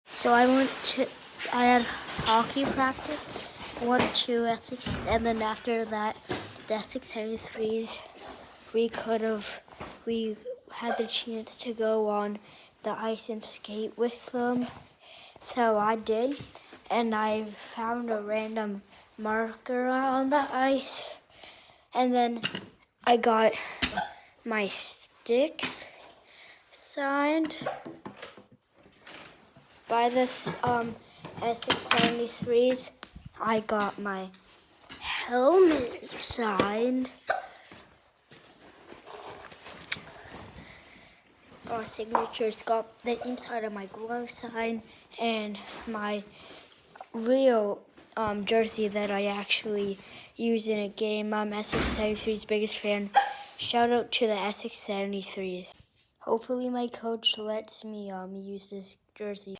So I had hockey practice, 1, 2, Essex, and then after that, the Essex 73s, we had the chance to go on the ice and skate with them. So I did, and I found a random marker on the ice, and then I got my sticks signed by this Essex 73s. I got my helmet signed. Signatures, got the inside of my glove signed, and my real jersey that I actually use in a game. I'm Essex 73's biggest fan. Shout out to the Essex 73s. Hopefully my coach lets me use this jersey.